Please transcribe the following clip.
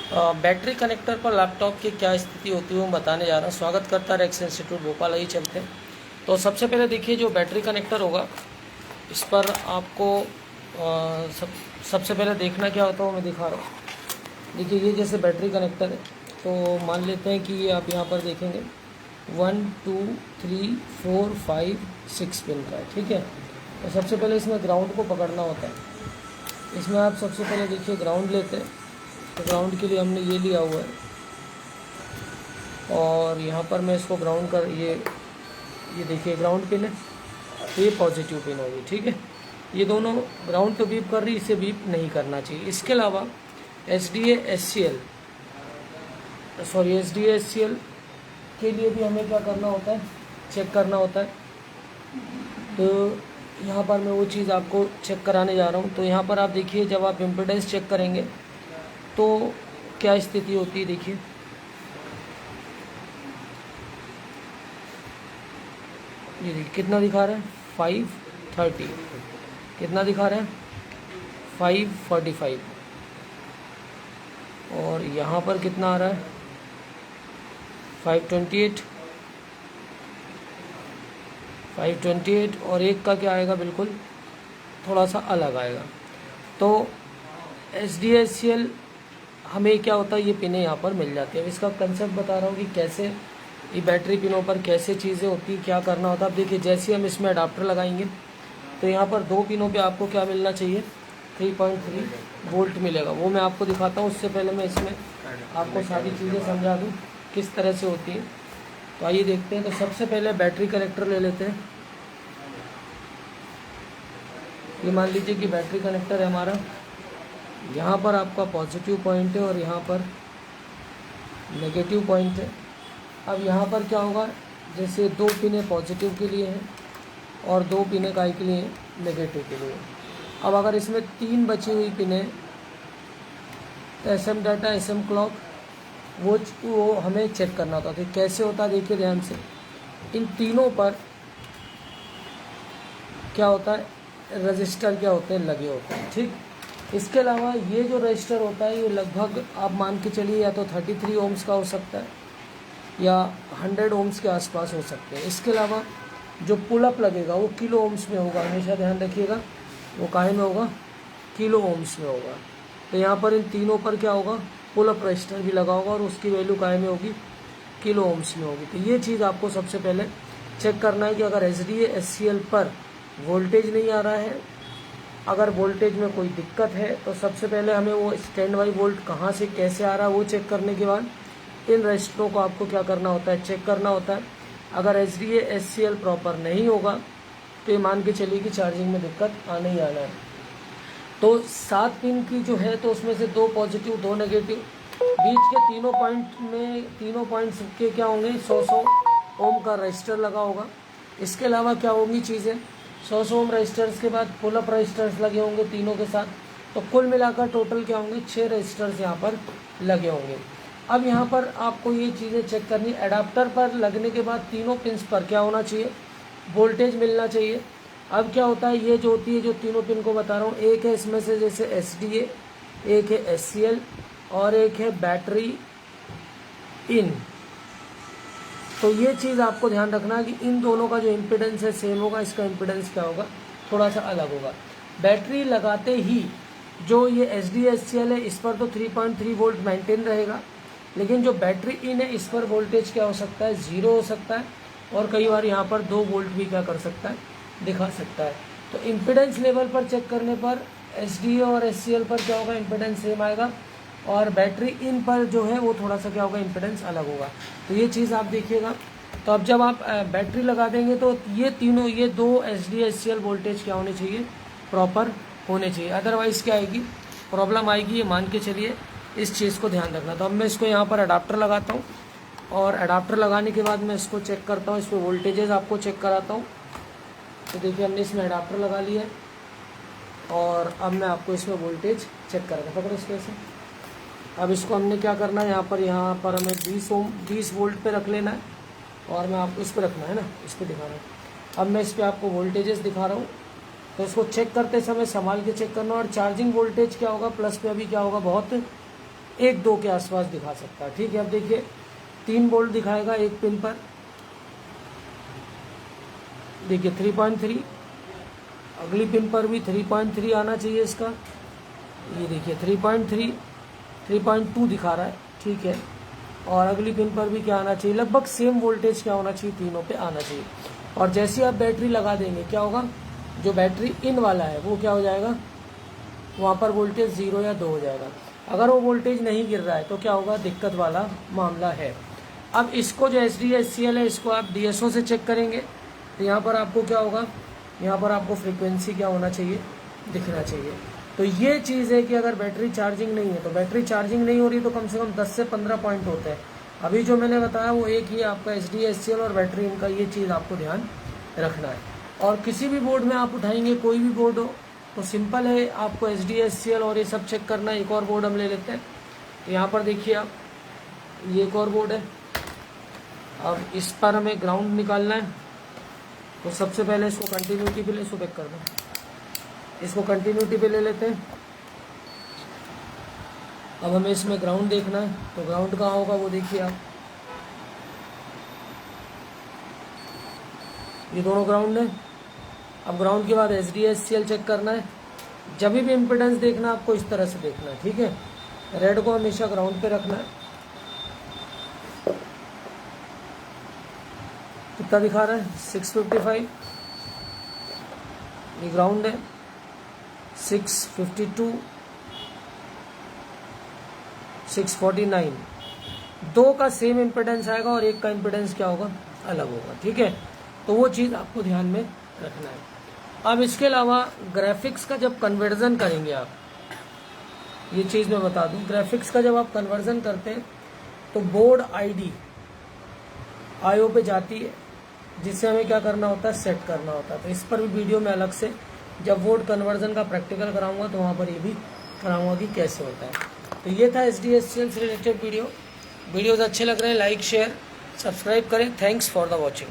Battery connector पर laptop की क्या स्थिति होती है वो बताने जा रहा हूँ। स्वागत करता है रेक्स इंस्टीट्यूट भोपाल। ही चलते हैं। तो सबसे पहले देखिए, जो बैटरी कनेक्टर होगा इस पर आपको सबसे पहले देखना क्या होता है वो मैं दिखा रहा हूँ। देखिए, ये जैसे बैटरी कनेक्टर है तो मान लेते हैं कि ये आप यहाँ पर देखेंगे 1 2 3 4 5 6 पिन का है। ठीक है। तो सबसे पहले इसमें ग्राउंड को पकड़ना होता है। इसमें आप सबसे पहले देखिए ग्राउंड लेते हैं। तो ग्राउंड के लिए हमने ये लिया हुआ है और यहाँ पर मैं इसको ग्राउंड कर ये देखिए ग्राउंड पिन है, तो ये पॉजिटिव पिन होगी। ठीक है। ये दोनों ग्राउंड तो बीप कर रही, इसे बीप नहीं करना चाहिए। इसके अलावा S D A S C L के लिए भी हमें क्या करना होता है, चेक करना होता है। तो यहाँ पर मैं वो चीज़ आपको चेक कराने जा रहा हूँ। तो यहाँ पर आप देखिए, जब आप इम्पीडेंस चेक करेंगे तो क्या स्थिति होती है। देखिए, ये देखिए कितना दिखा रहा है 530, कितना दिखा रहा है 545, और यहाँ पर कितना आ रहा है 528 और एक का क्या आएगा, बिल्कुल थोड़ा सा अलग आएगा। तो SDHCL हमें क्या होता है, ये पिनें यहाँ पर मिल जाती है। इसका कंसेप्ट बता रहा हूँ कि कैसे ये बैटरी पिनों पर कैसे चीज़ें होती हैं, क्या करना होता है। अब देखिए, जैसे हम इसमें अडाप्टर लगाएंगे तो यहाँ पर 2 पिनों पे आपको क्या मिलना चाहिए, 3.3 वोल्ट मिलेगा। वो मैं आपको दिखाता हूँ। उससे पहले मैं इसमें आपको सारी चीज़ें समझा दूँ किस तरह से होती हैं। तो आइए देखते हैं। तो सबसे पहले बैटरी कनेक्टर ले लेते हैं। ये मान लीजिए कि बैटरी कनेक्टर है हमारा। यहाँ पर आपका पॉजिटिव पॉइंट है और यहाँ पर नेगेटिव पॉइंट है। अब यहाँ पर क्या होगा, जैसे 2 पिनें पॉजिटिव के लिए हैं और 2 पिनें काय के लिए, नेगेटिव के लिए। अब अगर इसमें 3 बची हुई पिनें, तो SM डाटा, SM क्लॉक, वो हमें चेक करना होता है। तो कैसे होता है देखिए ध्यान से। इन तीनों पर क्या होता है, रजिस्टर क्या होते हैं, लगे होते हैं। ठीक। इसके अलावा ये जो रजिस्टर होता है ये लगभग आप मान के चलिए या तो 33 ओम्स का हो सकता है या 100 ओम्स के आसपास हो सकते हैं। इसके अलावा जो पुलअप लगेगा वो किलो ओम्स में होगा। हमेशा ध्यान रखिएगा, वो काहे में होगा, किलो ओम्स में होगा। तो यहाँ पर इन तीनों पर क्या होगा, पुलअप रजिस्टर भी लगा होगा और उसकी वैल्यू काहे में होगी, किलो ओम्स में होगी। तो ये चीज़ आपको सबसे पहले चेक करना है कि अगर SDA/SCL पर वोल्टेज नहीं आ रहा है, अगर वोल्टेज में कोई दिक्कत है, तो सबसे पहले हमें वो स्टैंड बाई वोल्ट कहाँ से कैसे आ रहा है वो चेक करने के बाद इन रजिस्टरों को आपको क्या करना होता है, चेक करना होता है। अगर SDA/SCL प्रॉपर नहीं होगा तो ये मान के चलिए कि चार्जिंग में दिक्कत आने ही आना है। तो 7 पिन की जो है, तो उसमें से 2 पॉजिटिव 2 नेगेटिव, बीच के तीनों पॉइंट में, तीनों पॉइंट्स के क्या होंगे, 100 ओम का रजिस्टर लगा होगा। इसके अलावा क्या होंगी चीज़ें, 100 ओम रजिस्टर्स के बाद पुलअप रजिस्टर्स लगे होंगे तीनों के साथ। तो कुल मिलाकर टोटल क्या होंगे, 6 रजिस्टर्स यहाँ पर लगे होंगे। अब यहाँ पर आपको ये चीज़ें चेक करनी, एडाप्टर पर लगने के बाद तीनों पिन्स पर क्या होना चाहिए, वोल्टेज मिलना चाहिए। अब क्या होता है, ये जो होती है, जो तीनों पिन को बता रहा हूँ, एक है इसमें से जैसे SDA, एक है SCL और एक है बैटरी इन। तो ये चीज़ आपको ध्यान रखना है कि इन दोनों का जो इम्पीडेंस है सेम होगा, इसका इम्पीडेंस क्या होगा, थोड़ा सा अलग होगा। बैटरी लगाते ही जो ये SDA/SCL है इस पर तो 3.3 वोल्ट मेंटेन रहेगा, लेकिन जो बैटरी इन है इस पर वोल्टेज क्या हो सकता है, 0 हो सकता है और कई बार यहाँ पर 2 वोल्ट भी क्या कर सकता है, दिखा सकता है। तो इम्पीडेंस लेवल पर चेक करने पर SDA और SCL पर क्या होगा, इम्पीडेंस सेम आएगा और बैटरी इन पर जो है वो थोड़ा सा क्या होगा, इम्पीडेंस अलग होगा। तो ये चीज़ आप देखिएगा। तो अब जब आप बैटरी लगा देंगे तो ये तीनों, ये 2 SDA/SCL वोल्टेज क्या होने चाहिए, प्रॉपर होने चाहिए। अदरवाइज़ क्या आएगी, प्रॉब्लम आएगी, ये मान के चलिए। इस चीज़ को ध्यान रखना। तो अब मैं इसको यहाँ पर अडाप्टर लगाता हूँ और अडाप्टर लगाने के बाद मैं इसको चेक करता हूँ, इसमें वोल्टेजेस आपको चेक कराता हूँ। तो देखिए, हमने इसमें अडाप्टर लगा लिया है और अब मैं आपको इसमें वोल्टेज चेक करूँगा। पकड़ो इसको ऐसे। अब इसको हमने क्या करना है, यहाँ पर हमें 20 वोल्ट पे रख लेना है और मैं आपको इस पर रखना है ना, इस पर दिखा रहा हूँ। अब मैं इस पर आपको वोल्टेजेस दिखा रहा हूँ। तो इसको चेक करते समय संभाल के चेक करना। और चार्जिंग वोल्टेज क्या होगा, प्लस पे अभी क्या होगा, बहुत 1-2 के आसपास दिखा सकता है। ठीक है, अब देखिए 3 वोल्ट दिखाएगा एक पिन पर, देखिए 3.3, अगली पिन पर भी 3.3 आना चाहिए इसका, ये देखिए 3.3, 3.2 दिखा रहा है। ठीक है, और अगली पिन पर भी क्या आना चाहिए, लगभग सेम वोल्टेज क्या होना चाहिए, तीनों पे आना चाहिए। और जैसे आप बैटरी लगा देंगे क्या होगा, जो बैटरी इन वाला है वो क्या हो जाएगा, वहाँ पर वोल्टेज 0 या 2 हो जाएगा। अगर वो वोल्टेज नहीं गिर रहा है तो क्या होगा, दिक्कत वाला मामला है। अब इसको जो SDHCL है इसको आप DSO से चेक करेंगे तो यहाँ पर आपको क्या होगा, यहाँ पर आपको फ्रीक्वेंसी क्या होना चाहिए, दिखना चाहिए। तो ये चीज़ है कि अगर बैटरी चार्जिंग नहीं है तो बैटरी चार्जिंग नहीं हो रही तो कम से कम 10 से 15 पॉइंट होते हैं। अभी जो मैंने बताया वो एक ही आपका SDHCL और बैटरी इनका, ये चीज़ आपको ध्यान रखना है। और किसी भी बोर्ड में आप उठाएंगे, कोई भी बोर्ड हो तो सिंपल है, आपको SDHCL और ये सब चेक करना है। एक और बोर्ड हम ले लेते हैं, यहाँ पर देखिए आप, ये एक और बोर्ड है। अब इस पर हमें ग्राउंड निकालना है तो सबसे पहले इसको कंटिन्यूटी पे ले, इसको बैक कर दो, इसको कंटिन्यूटी पे ले लेते हैं। अब हमें इसमें ग्राउंड देखना है तो ग्राउंड कहाँ होगा वो देखिए आप, ये दोनों ग्राउंड है। अब ग्राउंड के बाद SDHCL चेक करना है। जब भी इम्पिडेंस देखना आपको इस तरह से देखना है। ठीक है, रेड को हमेशा ग्राउंड पे रखना है। कितना दिखा रहा है, 655, ये ग्राउंड है। 652, 649, 2 का सेम इम्पिडेंस आएगा और एक का इम्पिडेंस क्या होगा, अलग होगा। ठीक है, तो वो चीज़ आपको ध्यान में रखना है। अब इसके अलावा ग्राफिक्स का जब कन्वर्जन करेंगे आप, ये चीज़ मैं बता दूं, ग्राफिक्स का जब आप कन्वर्जन करते हैं तो बोर्ड ID IO पे जाती है, जिससे हमें क्या करना होता है, सेट करना होता है। तो इस पर भी वीडियो में अलग से जब बोर्ड कन्वर्जन का प्रैक्टिकल कराऊंगा तो वहाँ पर ये भी कराऊंगा कि कैसे होता है। तो ये था SDHCL से रिलेटेड वीडियोज़ अच्छे लग रहे हैं लाइक शेयर सब्सक्राइब करें। Thanks for the watching.